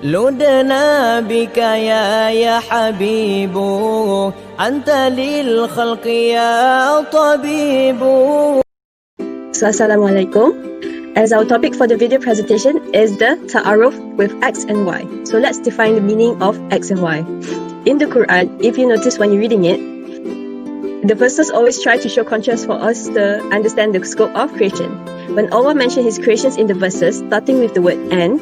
لدنا بك يا حبيب أنت للخلق يا طبيب. So, Assalamualaikum. As our topic for the video presentation is the Ta'aruf with X and Y. So let's define the meaning of X and Y. In the Quran, if you notice when you're reading it, the verses always try to show contrast for us to understand the scope of creation. When Allah mentions His creations in the verses, starting with the word and,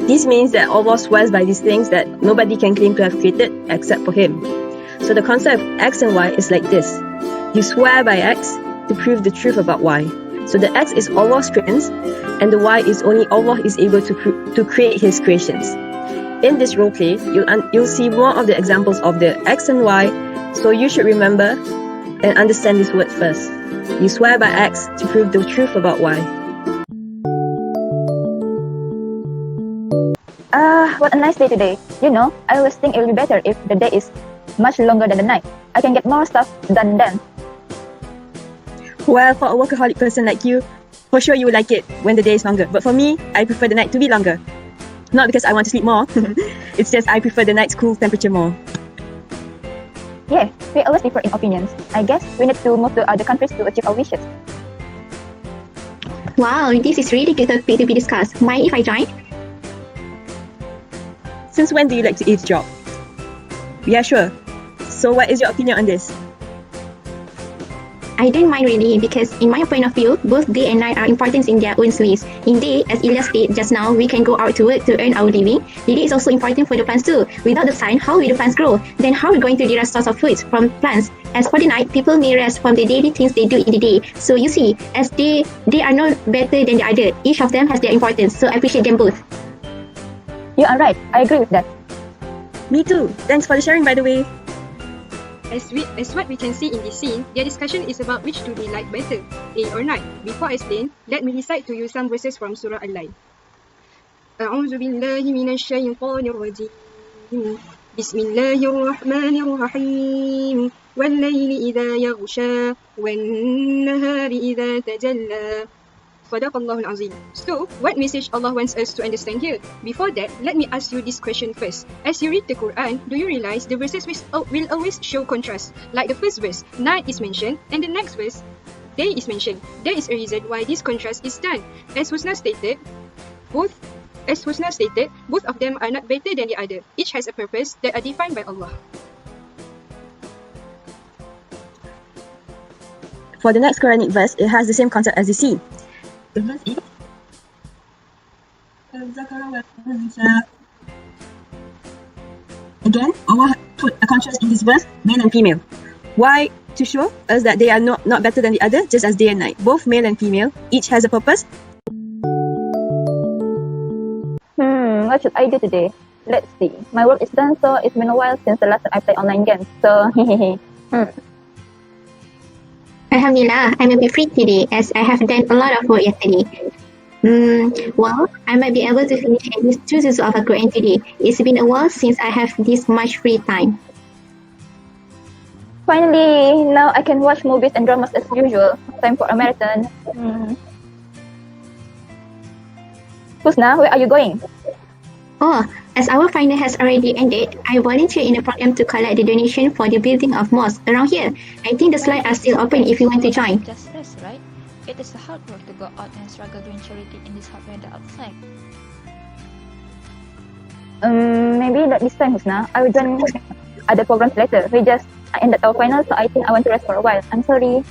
this means that Allah swears by these things that nobody can claim to have created except for Him. So the concept of X and Y is like this. You swear by X to prove the truth about Y. So the X is Allah's creations, and the Y is only Allah is able to create His creations. In this roleplay, you'll see more of the examples of the X and Y, so you should remember and understand this word first. You swear by X to prove the truth about Y. What a nice day today. You know, I always think it will be better if the day is much longer than the night. I can get more stuff done then. Well, for a workaholic person like you, for sure you will like it when the day is longer. But for me, I prefer the night to be longer. Not because I want to sleep more, it's just I prefer the night's cool temperature more. Yeah, we always differ in opinions. I guess we need to move to other countries to achieve our wishes. Wow, this is really good topic to be discussed. Mind if I join? Since when do you like to eavesdrop? Yeah, sure. So what is your opinion on this? I don't mind really because in my point of view, both day and night are important in their own ways. In day, as Ilya said just now, we can go out to work to earn our living. The day is also important for the plants too. Without the sun, how will the plants grow? Then how are we going to derive source of food from plants? As for the night, people may rest from the daily things they do in the day. So you see, as they are not better than the other. Each of them has their importance, so I appreciate them both. You are right. I agree with that. Me too. Thanks for the sharing, by the way. As what we can see in this scene, their discussion is about which do they like better, day or night. Before I explain, let me recite to you some verses from Surah Al-Layl. أعوذ بالله من الشيطان الرجيم بسم الله الرحمن الرحيم والليل إذا يغشى والنهار إذا تجلى. Sadaqallahul Azim. So, what message Allah wants us to understand here? Before that, let me ask you this question first. As you read the Quran, do you realize the verses will always show contrast? Like the first verse, night is mentioned, and the next verse, day is mentioned. There is a reason why this contrast is done. As Husna stated, both of them are not better than the other. Each has a purpose that are defined by Allah. For the next Quranic verse, it has the same concept as the scene. The verse is again, Allah put a contrast in this verse, male and female. Why? To show us that they are not better than the other, just as day and night. Both male and female, each has a purpose. What should I do today? Let's see. My work is done, so it's been a while since the last time I played online games. So, Alhamdulillah, I'm a bit free today as I have done a lot of work yesterday. Well, I might be able to finish at least 2 juz's of Al-Quran today. It's been a while since I have this much free time. finally, now I can watch movies and dramas as usual. Time for a marathon. Husna, where are you going? Oh, as our final has already ended, I volunteer in a program to collect the donation for the building of mosque around here. I think the slides are still open if you want to join. Just rest, right? It is a hard work to go out and struggle doing charity in this hot weather outside. Maybe not this time, Husna. I will join other programs later. We just ended our final, so I think I want to rest for a while. I'm sorry.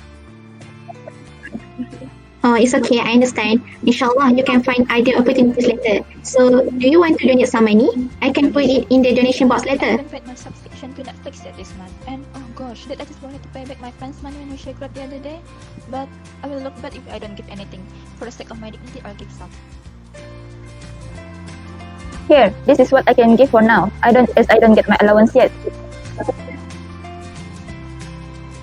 Oh, it's okay, I understand. Inshallah, you can find other opportunities later. So, do you want to donate some money? I can put it in the donation box I later. haven't paid my subscription to Netflix yet this month, and oh gosh, did I just wanted to pay back my friend's money when we shared Grab the other day? But I will look bad if I don't give anything. For the sake of my dignity, I'll give some. Here, this is what I can give for now. I don't get my allowance yet.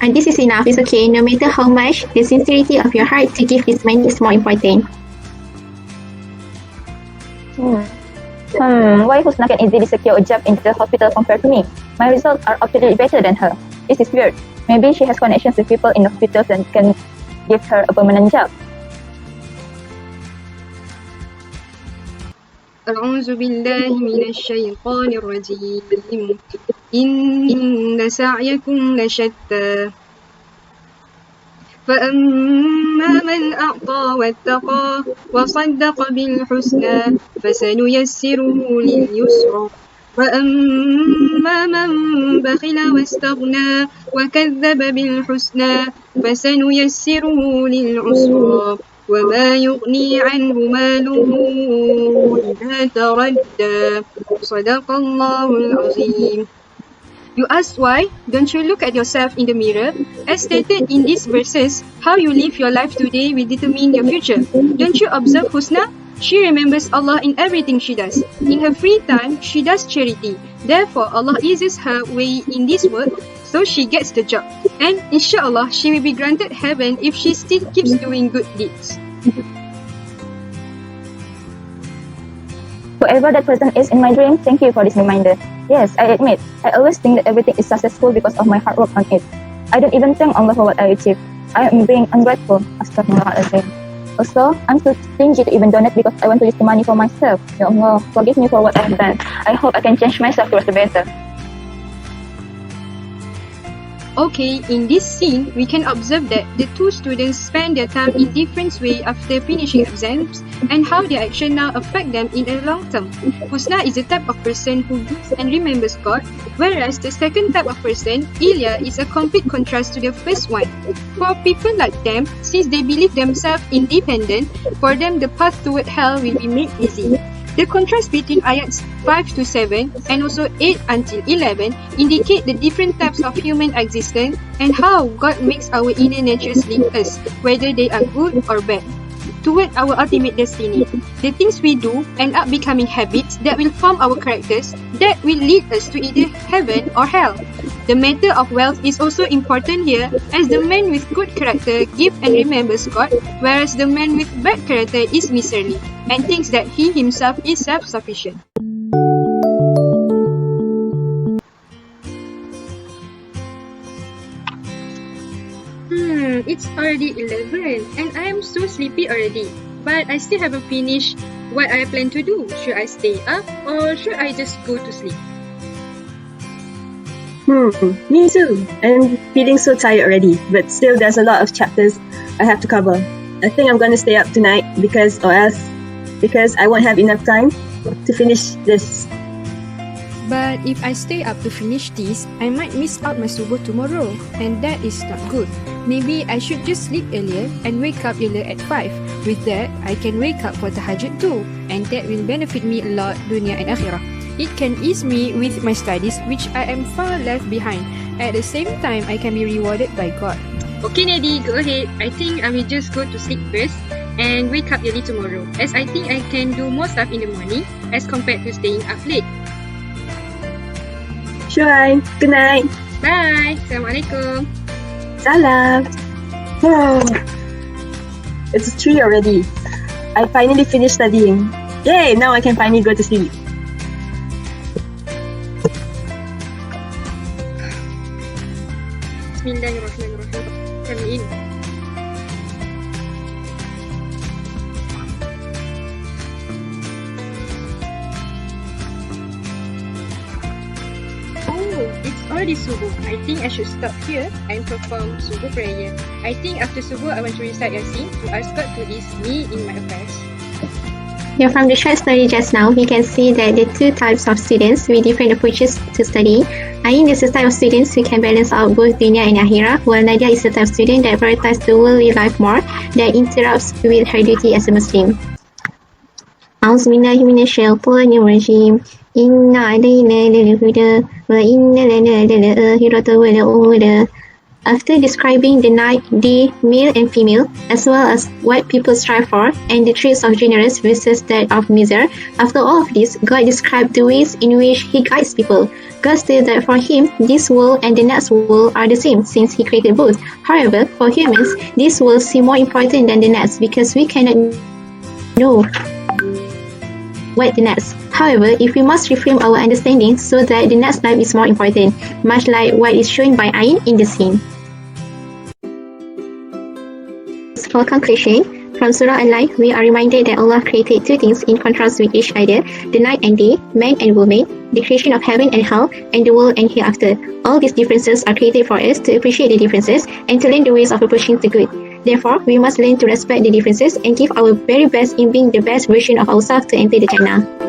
And this is enough, it's okay. No matter how much, the sincerity of your heart to give this money is more important. Why Husna can easily secure a job in the hospital compared to me? My results are absolutely better than her. This is weird. Maybe she has connections with people in hospitals and can give her a permanent job. أعوذ بالله من الشيطان الرجيم إن سعيكم لشتى فأما من أعطى واتقى وصدق بالحسنى فسنيسره لليسرى وأما من بخل واستغنى وكذب بالحسنى فسنيسره للعسرى وما يغني عنه ماله إذا تردى صدق الله العظيم. You ask why? Don't you look at yourself in the mirror? As stated in these verses, how you live your life today will determine your future. Don't you observe Husna? She remembers Allah in everything she does. In her free time, she does charity. Therefore, Allah eases her way in this world, so she gets the job. And inshallah, she will be granted heaven if she still keeps doing good deeds. Whoever that person is in my dream, thank you for this reminder. Yes, I admit, I always think that everything is successful because of my hard work on it. I don't even thank Allah for what I achieved. I am being ungrateful. Astaghfirullahaladzim. Also, I'm too stingy to even donate because I want to use the money for myself. Ya Allah, forgive me for what I've done. I hope I can change myself towards the better. Okay, in this scene, we can observe that the two students spend their time in different ways after finishing exams and how their action now affect them in the long term. Husna is the type of person who gives and remembers God, whereas the second type of person, Ilya, is a complete contrast to the first one. For people like them, since they believe themselves independent, for them the path toward hell will be made easy. The contrast between ayats 5 to 7 and also 8 until 11 indicate the different types of human existence and how God makes our inner natures lead us, whether they are good or bad, toward our ultimate destiny. The things we do end up becoming habits that will form our characters that will lead us to either heaven or hell. The matter of wealth is also important here, as the man with good character gives and remembers God, whereas the man with bad character is miserly and thinks that he himself is self-sufficient. It's already 11 and I am so sleepy already. But I still haven't finished what I plan to do. Should I stay up or should I just go to sleep? Me too. I'm feeling so tired already, but still there's a lot of chapters I have to cover. I think I'm gonna stay up tonight because I won't have enough time to finish this. But if I stay up to finish this, I might miss out my subuh tomorrow, and that is not good. Maybe I should just sleep earlier and wake up earlier at 5. With that, I can wake up for tahajjud too, and that will benefit me a lot dunya and akhirah. It can ease me with my studies, which I am far left behind. At the same time, I can be rewarded by God. Okay, Nadi, go ahead. I think I will just go to sleep first and wake up early tomorrow, as I think I can do more stuff in the morning as compared to staying up late. Sure. Good night. Bye. Assalamualaikum. Salam. It's 3 already. I finally finished studying. Yay! Now I can finally go to sleep. Bismillahirrahmanirrahim. Amin. Oh, it's already subuh. I think I should stop here and perform subuh prayer. I think after subuh I want to recite Yasin to ask God to ease me in my affairs. Yeah, from the short story just now, we can see that the two types of students with different approaches to study. Ain is the type of students who can balance out both dunya and akhirah, while Nadia is the type of student that prioritizes the worldly life more, that interrupts with her duty as a Muslim. A'udzubillahiminasyaitanirrajim. Inna alayna lil-huda wa inna lana lil-akhirata wa lil-ula. After describing the night, day, male and female, as well as what people strive for, and the traits of generous versus that of miser, after all of this, God described the ways in which He guides people. God stated that for Him, this world and the next world are the same, since He created both. However, for humans, this world seems more important than the next, because we cannot know what the next. However, if we must reframe our understanding so that the next life is more important, much like what is shown by Ain in the scene. For conclusion, From Surah Al-Layl, we are reminded that Allah created two things in contrast with each other, the night and day, man and woman, the creation of heaven and hell, and the world and hereafter. All these differences are created for us to appreciate the differences and to learn the ways of approaching the good. Therefore, we must learn to respect the differences and give our very best in being the best version of ourselves to enter the Jannah.